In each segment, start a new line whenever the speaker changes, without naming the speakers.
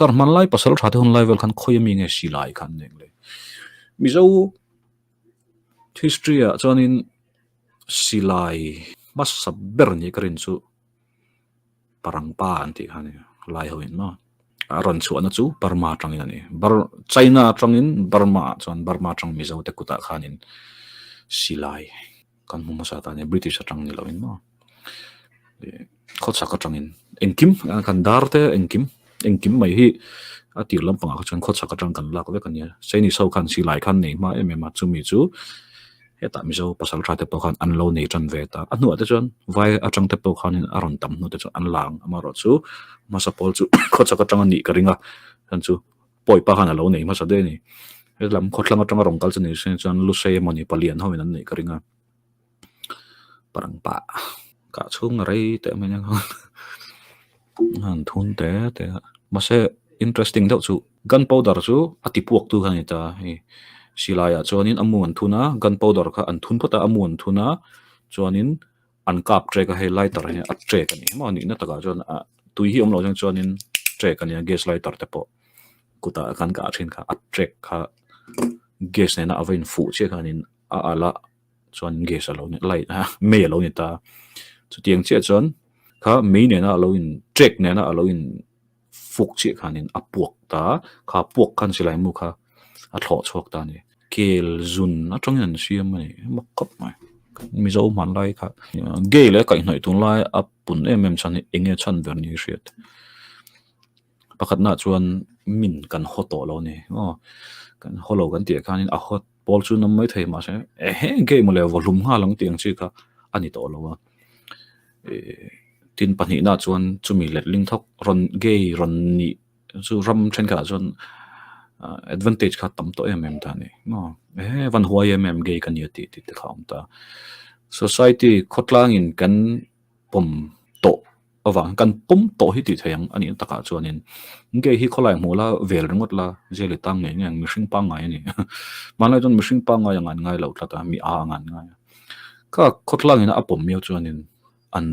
sar man lai pasal thate hun lai vel khan khoyami nge silai khan neng le mizo history a chuanin silai mas sabber ni karin chu parang pa anti khani lai hoin no aron chu ana chu Burma tangin ani China tangin Burma chuan Burma tang mizo te kuta khanin silai kan mu sa ta ne British atang ni loin no khotsa ka tangin engkim kan darte engkim mai hi atir lampang a chuan khotsa ka tang kan lak ve kan ya sei ni so khan silai khan nei ma em chu mi chu heta mizo pasal thate po khan an lo nei chan ve ta anu ate chuan vai atang te po khan in aron tam nu te chu an lang amaro chu masapol chu khotsa ka tang ni karinga han chu poi pa khan lo nei ma sa de ni lam khotlang atang rong kal chani sen chuan lu sei moni palian hoin an nei karinga parang pa ka chung rei te menang han thun te mase interesting deuh chu gunpowder chu atipuak tu khan ta hi silaya chuanin amuan thuna gunpowder kha an thun phota amuan thuna chuanin an kap trek a he lighter he a trek ani ma ni na taka chuan tui hi omlo jang chuanin trek ani gas lighter te po kuta kan ka thin kha a trek kha gas ne na avain fu che khanin a ala chuan gas alo ni light ha me alo ni ta chu tiang che chuan kha me ne na alo in trek ne na alo in fuk che khanin a puak ta kha puak khan silai mu kha a thlo chok ta ni kel zun atong an siam mai makop mai mizo man lai kha ge le kai hnoi tun lai apun chan enge chan ver ni riat pakhat na chuan min kan hoto lo ni kan holo kan ti khanin a hot pol chu nam mai thei ma se ge mo le volume ha lang tiang chi kha ani to lo wa tin pani na chuan chumi let ling thok ron ge ron ni chu ram chen ka chuan advantage kha tam to ta ni van huai ge kan yati ti te kham ta society khotlang in kan pom to awang kan pom to hi ti thayang ani taka chuanin ge hi kholai mola vel ringot la jeli tang nge ngang mishing pa ngai ni manai jon mishing pa ngai ngan ngai lo tlata mi a ngan ngai ka khotlang in apom mi chuanin an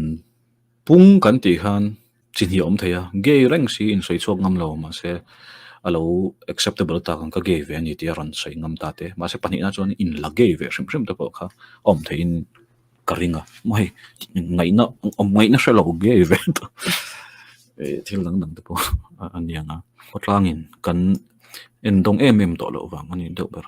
pung kan ti khan chin hi om thaya ge reng si in soi chok ngam lo ma se alo acceptable ta kan ka ge ve ni ti ran sei ngam ta te ma se pani na chuan in la ge ve rim ta po kha om thein karinga mai ngai na shelo ge ve to thil lang te po anianga khotlangin kan endong to lo wang ani deuh ber